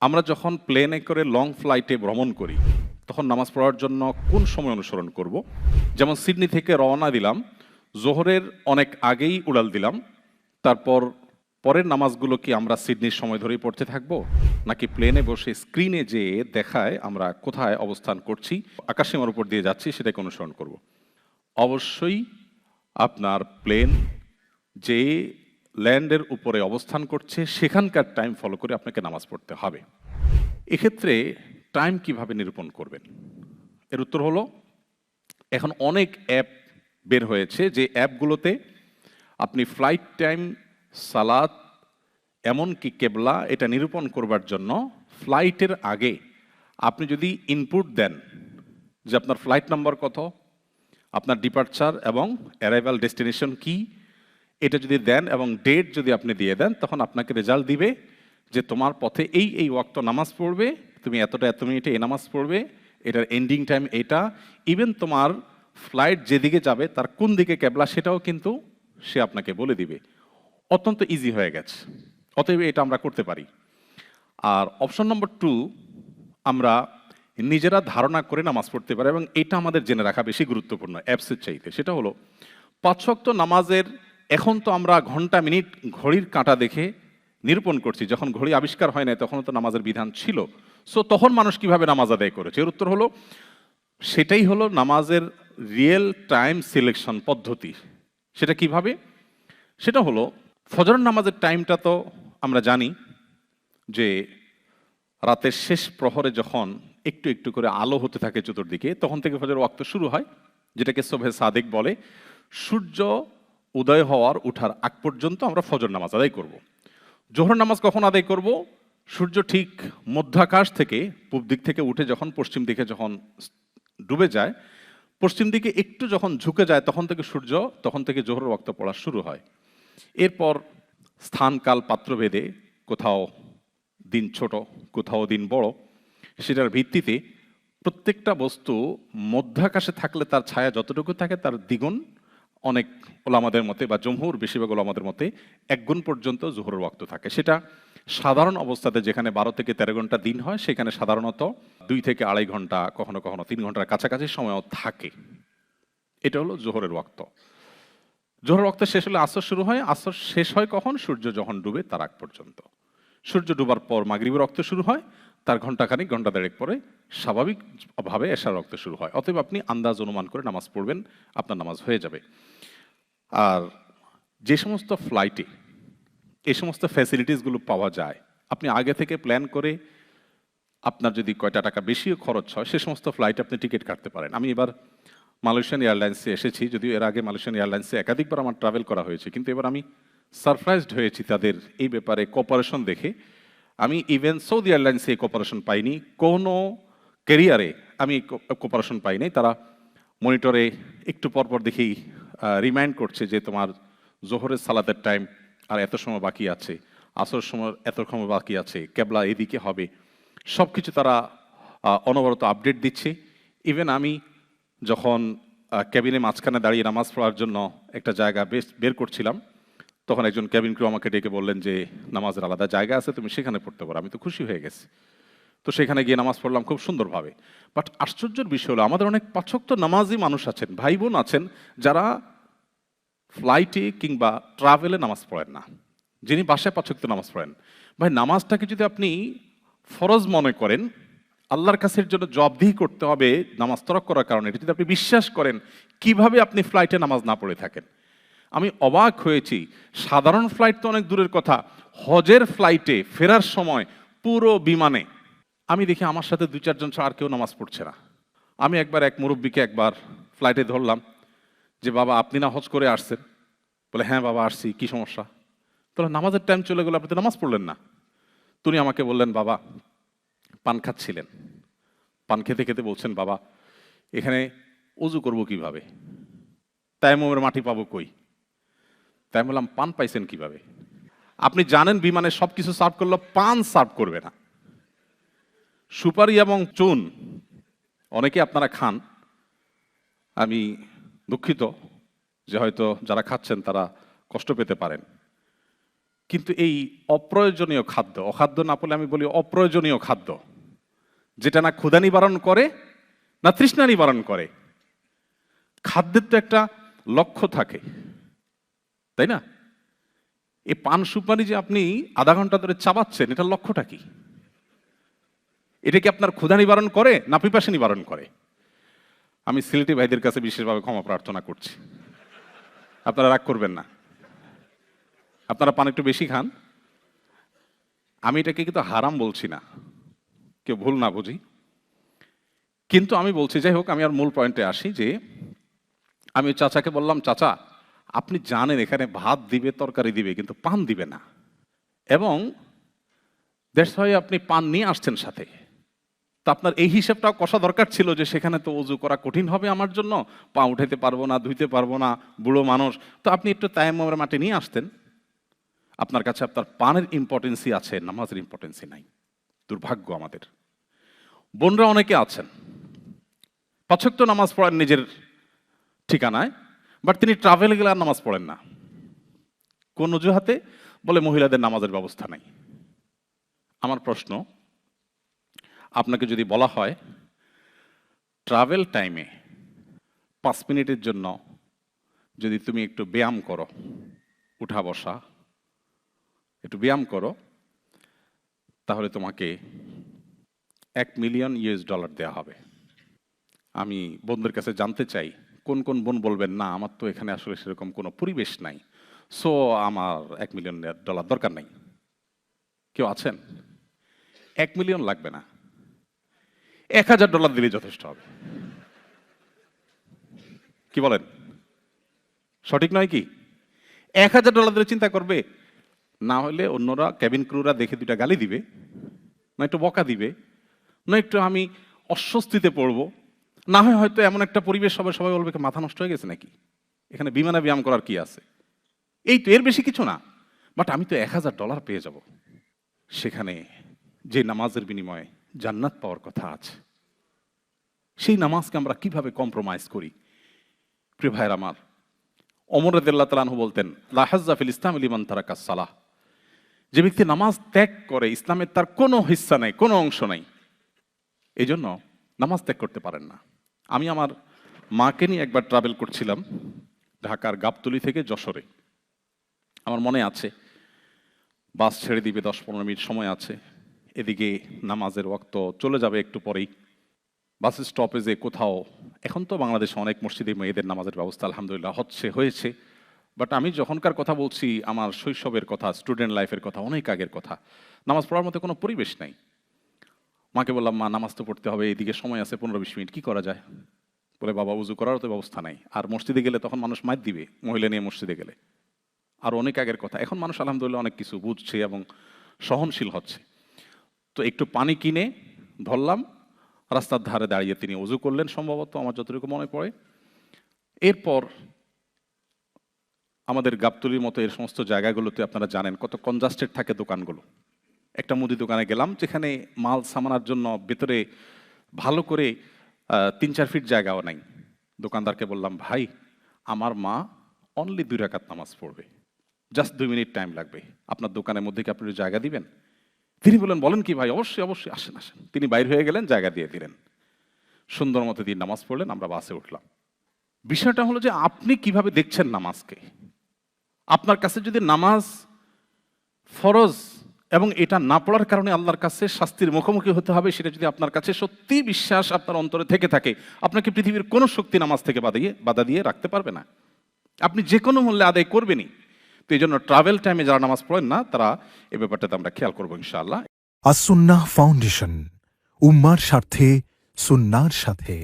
আমরা যখন প্লেনে করে লং ফ্লাইটে ভ্রমণ করি তখন নামাজ পড়ার জন্য কোন সময় অনুসরণ করব? যেমন সিডনি থেকে রওনা দিলাম, জোহরের অনেক আগেই উড়াল দিলাম, তারপর পরের নামাজগুলো কি আমরা সিডনির সময় ধরেই পড়তে থাকবো, নাকি প্লেনে বসে স্ক্রিনে যে দেখায় আমরা কোথায় অবস্থান করছি, আকাশসীমার উপর দিয়ে যাচ্ছি, সেটাকে অনুসরণ করব? অবশ্যই আপনার প্লেন যে ল্যান্ডের উপরে অবস্থান করছে সেখানকার টাইম ফলো করে আপনাকে নামাজ পড়তে হবে। এক্ষেত্রে টাইম কিভাবে নিরূপণ করবেন? এর উত্তর হলো, এখন অনেক অ্যাপ বের হয়েছে যে অ্যাপগুলোতে আপনি ফ্লাইট টাইম, সালাত, এমনকি কেবলা এটা নিরূপণ করবার জন্য ফ্লাইটের আগে আপনি যদি ইনপুট দেন যে আপনার ফ্লাইট নাম্বার কত, আপনার ডিপার্চার এবং অ্যারাইভাল ডেস্টিনেশন কি, এটা যদি দেন এবং ডেট যদি আপনি দিয়ে দেন, তখন আপনাকে রেজাল্ট দিবে যে তোমার পথে এই এই ওয়াক্ত নামাজ পড়বে, তুমি এতটা এত মিনিটে এই নামাজ পড়বে, এটার এন্ডিং টাইম এটা, ইভেন তোমার ফ্লাইট যেদিকে যাবে তার কোন দিকে ক্যাবলা সেটাও কিন্তু সে আপনাকে বলে দিবে। অত্যন্ত ইজি হয়ে গেছে, অতএব এটা আমরা করতে পারি। আর অপশন নম্বর 2, আমরা নিজেরা ধারণা করে নামাজ পড়তে পারি, এবং এটা আমাদের জেনে রাখা বেশি গুরুত্বপূর্ণ অ্যাপসের চাইতে। সেটা হলো 5 ওয়াক্ত নামাজের, এখন তো আমরা ঘন্টা মিনিট ঘড়ির কাঁটা দেখে নিরূপণ করছি, যখন ঘড়ি আবিষ্কার হয় না তখন তো নামাজের বিধান ছিল। সো তখন মানুষ কিভাবে নামাজ আদায় করেছে, এর উত্তর হলো সেটাই হলো নামাজের রিয়েল টাইম সিলেকশন পদ্ধতি। সেটা কিভাবে? সেটা হলো, ফজর নামাজের টাইমটা তো আমরা জানি যে রাতের শেষ প্রহরে যখন একটু একটু করে আলো হতে থাকে চতুর্দিকে, তখন থেকে ফজর ওয়াক্ত শুরু হয়, যেটাকে সুবহে সাদিক বলে। সূর্য উদয় হওয়ার উঠার আগ পর্যন্ত আমরা ফজর নামাজ আদায় করব। জোহর নামাজ কখন আদায় করব? সূর্য ঠিক মধ্যাকাশ থেকে পূব দিক থেকে উঠে যখন পশ্চিম দিকে যখন ডুবে যায়, পশ্চিম দিকে একটু যখন ঝুঁকে যায়, তখন থেকে জোহরের ওয়াক্ত পড়া শুরু হয়। এরপর স্থান কাল পাত্রভেদে কোথাও দিন ছোট, কোথাও দিন বড়, সেটার ভিত্তিতে প্রত্যেকটা বস্তু মধ্যাকাশে থাকলে তার ছায়া যতটুকু থাকে তার দ্বিগুণ, অনেক ওলামাদের মতে বা জমহুর বেশিরভাগ ওলামাদের মতে 1 গুণ পর্যন্ত জোহরের ওয়াক্ত থাকে। সেটা সাধারণ অবস্থাতে যেখানে 12 থেকে 13 ঘন্টা দিন হয়, সেখানে সাধারণত 2 থেকে 2.5 ঘন্টা, কখনো কখনো 3 ঘন্টার কাছাকাছি সময়ও থাকে। এটা হলো জোহরের ওয়াক্ত। জোহরের ওয়াক্ত শেষ হলে আসর শুরু হয়। আসর শেষ হয় কখন? সূর্য যখন ডুবে তার আগ পর্যন্ত। সূর্য ডুবার পর মাগরিবের রক্ত শুরু হয়, তার ঘন্টাখানিক ঘন্টা দেড়েক পরে স্বাভাবিকভাবে এশার রক্ত শুরু হয়। অতএব আপনি আন্দাজ অনুমান করে নামাজ পড়বেন, আপনার নামাজ হয়ে যাবে। আর যে সমস্ত ফ্লাইটে এই সমস্ত ফ্যাসিলিটিসগুলো পাওয়া যায়, আপনি আগে থেকে প্ল্যান করে, আপনার যদি কয়টা টাকা বেশিও খরচ হয়, সে সমস্ত ফ্লাইটে আপনি টিকিট কাটতে পারেন। আমি এবার মালয়েশিয়ান এয়ারলাইন্সে এসেছি, যদিও এর আগে মালয়েশিয়ান এয়ারলাইন্সে একাধিকবার আমার ট্রাভেল করা হয়েছে, কিন্তু এবার আমি সারপ্রাইজড হয়েছি তাদের এই ব্যাপারে কোঅপারেশন দেখে। আমি ইভেন সৌদি এয়ারলাইন্সে এই কোঅপারেশন পাইনি, কোনো ক্যারিয়ারে আমি কোঅপারেশন পাইনি। তারা মনিটরে একটু পরপর দেখেই রিমাইন্ড করছে যে তোমার জোহরের সালাতের টাইম আর এত সময় বাকি আছে, আসর সময় এত সময় বাকি আছে, কেবলা এদিকে হবে, সব কিছু তারা অনবরত আপডেট দিচ্ছে। ইভেন আমি যখন ক্যাবিনে মাঝখানে দাঁড়িয়ে নামাজ পড়ার জন্য একটা জায়গা বের করছিলাম, তখন একজন ক্যাবিন ক্রু আমাকে ডেকে বললেন যে নামাজের আলাদা জায়গা আছে, তুমি সেখানে পড়তে পারো। আমি তো খুশি হয়ে গেছি, তো সেখানে গিয়ে নামাজ পড়লাম খুব সুন্দরভাবে। বাট আশ্চর্যের বিষয় হলো, আমাদের অনেক 5 ওয়াক্ত নামাজি মানুষ আছেন, ভাই বোন আছেন, যারা ফ্লাইটে কিংবা ট্রাভেলে নামাজ পড়েন না, যিনি বাসায় 5 ওয়াক্ত নামাজ পড়েন। ভাই, নামাজটাকে যদি আপনি ফরজ মনে করেন, আল্লাহর কাছের জন্য জবাবদিহি করতে হবে নামাজ তরক করার কারণে, এটা যদি আপনি বিশ্বাস করেন, কিভাবে আপনি ফ্লাইটে নামাজ না পড়ে থাকেন? আমি অবাক হয়েছি। সাধারণ ফ্লাইট তো অনেক দূরের কথা, হজের ফ্লাইটে ফেরার সময় পুরো বিমানে আমি দেখি আমার সাথে 2-4 জন ছাড়া আর কেউ নামাজ পড়ছে না। আমি একবার এক মুরব্বীকে একবার ফ্লাইটে ধরলাম যে, বাবা আপনি না হজ করে আসছেন? বলে, হ্যাঁ বাবা আসছি, কি সমস্যা? তাহলে নামাজের টাইম চলে গেল, আপনি তো নামাজ পড়লেন না। তিনি আমাকে বললেন, বাবা পান খাচ্ছিলেন, পান খেতে খেতে বলছেন, বাবা এখানে অজু করব কিভাবে, তায়াম্মুমের মাটি পাবো কই? তাই বললাম, পান পাইছেন কিভাবে? আপনি জানেন বিমানে সবকিছু সার্ভ করলো, পান সার্ভ করবে না। সুপারি এবং চুন অনেকে আপনারা খান, আমি দুঃখিত যে হয়তো যারা খাচ্ছেন তারা কষ্ট পেতে পারেন। কিন্তু এই অপ্রয়োজনীয় খাদ্য, অখাদ্য না বলে আমি বলি অপ্রয়োজনীয় খাদ্য, যেটা না ক্ষুধা নিবারণ করে না তৃষ্ণা নিবারণ করে। খাদ্যের তো একটা লক্ষ্য থাকে, তাই না? এই পান সুপারি যে আপনি আধা ঘন্টা ধরে চাবাচ্ছেন, এটার লক্ষ্যটা কি? এটা কি আপনার ক্ষুধা নিবারণ করে না পিপাসা নিবারণ করে? আমি সিলেটি ভাইদের কাছে বিশেষভাবে ক্ষমা প্রার্থনা করছি, আপনারা রাগ করবেন না, আপনারা পান একটু বেশি খান। আমি এটাকে কিন্তু হারাম বলছি না, কেউ ভুল না বুঝি, কিন্তু আমি বলছি, যাই হোক, আমি আর মূল পয়েন্টে আসি যে আমি চাচাকে বললাম, চাচা আপনি জানেন এখানে ভাত দিবে, তরকারি দিবে, কিন্তু পান দিবে না, এবং দ্যাটস হোয়াই আপনি পান নিয়ে আসছেন সাথে। তো আপনার এই হিসাবটাও কষা দরকার ছিল যে সেখানে তো ওযু করা কঠিন হবে আমার জন্য, পা উঠাইতে পারবো না, ধুইতে পারবো না, বুড়ো মানুষ, তো আপনি একটু তায়াম্মুমের মাটি নিয়ে আসতেন। আপনার কাছে আপনার পানের ইম্পর্টেন্সই আছে, নামাজের ইম্পর্টেন্সই নাই। দুর্ভাগ্য আমাদের। বোনরা অনেকে আছেন 5 ওয়াক্ত নামাজ পড়েন নিজের ঠিকানায়, বাট তিনি ট্রাভেলে গেলে আর নামাজ পড়েন না। কোন অজুহাতে? বলে মহিলাদের নামাজের ব্যবস্থা নাই। আমার প্রশ্ন, আপনাকে যদি বলা হয় ট্রাভেল টাইমে 5 মিনিটের জন্য যদি তুমি একটু ব্যায়াম করো, উঠা বসা, একটু ব্যায়াম করো, তাহলে তোমাকে $1 মিলিয়ন দেওয়া হবে। আমি বোনদের কাছে জানতে চাই, কোন কোন বোন বলবেন না আমার তো এখানে আসলে সেরকম কোনো পরিবেশ নাই, সো আমার $1 মিলিয়ন দরকার নাই? কেউ আছেন? 1 মিলিয়ন লাগবে না, $1000 দিলে যথেষ্ট হবে। কি বলেন? সঠিক নয় কি? $1000 দিলে চিন্তা করবে, না হলে অন্যরা ক্যাবিন ক্রুরা দেখে 2টা গালি দিবে, না একটু বকা দিবে, না একটু আমি অস্বস্তিতে পড়বো, না হয় হয়তো এমন একটা পরিবেশ হবে সবাই বলবে মাথা নষ্ট হয়ে গেছে নাকি, এখানে বিমানে ব্যায়াম করার কি আছে, এই তো, এর বেশি কিছু না। বাট আমি তো $1000 পেয়ে যাব, সেখানে যে নামাজের বিনিময়ে জান্নাত পাওয়ার কথা আছে, সেই নামাজকে আমরা কিভাবে কম্প্রোমাইজ করি? প্রিয় ভাইয়ের আমার, ওমর রাদিয়াল্লাহু তাআলা আনহু বলতেন, লা হাজ্জা ফিল ইসলামি লিমান তারাকাস সালাহ, যে ব্যক্তি নামাজ ত্যাগ করে ইসলামের তার কোনো হিস্সা নাই, কোনো অংশ নাই, এই জন্য নামাজ ত্যাগ করতে পারেন না। আমি আমার মাকে নিয়ে একবার ট্রাভেল করছিলাম ঢাকার গাবতলী থেকে যশোরে। আমার মনে আছে, বাস ছেড়ে দিবে, 10-15 মিনিট সময় আছে, এদিকে নামাজের ওয়াক্ত চলে যাবে একটু পরেই। বাস স্টপেজে কোথাও, এখন তো বাংলাদেশে অনেক মসজিদে মেয়েদের নামাজের ব্যবস্থা আলহামদুলিল্লাহ হয়েছে, বাট আমি যখনকার কথা বলছি আমার শৈশবের কথা, স্টুডেন্ট লাইফের কথা, অনেক আগের কথা, নামাজ পড়ার মতো কোনো পরিবেশ নাই। মাকে বললাম, মা নামাজ তো পড়তে হবে, এদিকে সময় আছে 15-20 মিনিট, কি করা যায়? বলে, বাবা উজু করারও তো ব্যবস্থা নাই, আর মসজিদে গেলে তখন মানুষ মাইর দিবে, মহিলা নিয়ে মসজিদে গেলে। আর অনেক আগের কথা, এখন মানুষ আলহামদুলিল্লাহ অনেক কিছু বুঝছে এবং সহনশীল হচ্ছে। তো একটু পানি কিনে ধরলাম, রাস্তার ধারে দাঁড়িয়ে তিনি উজু করলেন সম্ভবত, আমার যতটুকু মনে পড়ে। এরপর আমাদের গাবতলীর মতো এর সমস্ত জায়গাগুলোতে আপনারা জানেন কত কনজাস্টেড থাকে দোকানগুলো। একটা মুদি দোকানে গেলাম, যেখানে মাল সামানার জন্য ভেতরে ভালো করে 3-4 ফিট জায়গাও নাই। দোকানদারকে বললাম, ভাই আমার মা অনলি 2 রাকাত নামাজ পড়বে, জাস্ট 2 মিনিট টাইম লাগবে, আপনার দোকানের মধ্যে কি আপনি জায়গা দিবেন? তিনি বললেন, বলেন কি ভাই, অবশ্যই অবশ্যই, আসেন আসেন। তিনি বাইর হয়ে গেলেন, জায়গা দিয়ে দিলেন, সুন্দর মতো দিয়ে নামাজ পড়লেন, আমরা বাসে উঠলাম। বিষয়টা হলো যে আপনি কিভাবে দেখছেন নামাজকে। আপনার কাছে যদি নামাজ ফরজ এবং এটা না পড়ার কারণে আল্লাহর কাছে শাস্তির মুখোমুখি হতে হবে, সেটা যদি আপনার কাছে সত্যি বিশ্বাস আপনার অন্তরে থেকে থাকে, আপনাকে পৃথিবীর কোনো শক্তি নামাজ থেকে বাধা দিয়ে রাখতে পারবে না, আপনি যে কোনো মূল্যে আদায় করবেনই। তো এই জন্য ট্রাভেল টাইমে যারা নামাজ পড়েন না, তারা এই ব্যাপারটাতে আমরা খেয়াল করবো ইনশাআল্লাহ। আস-সুন্নাহ ফাউন্ডেশন, উম্মার স্বার্থে সুন্নাহর সাথে।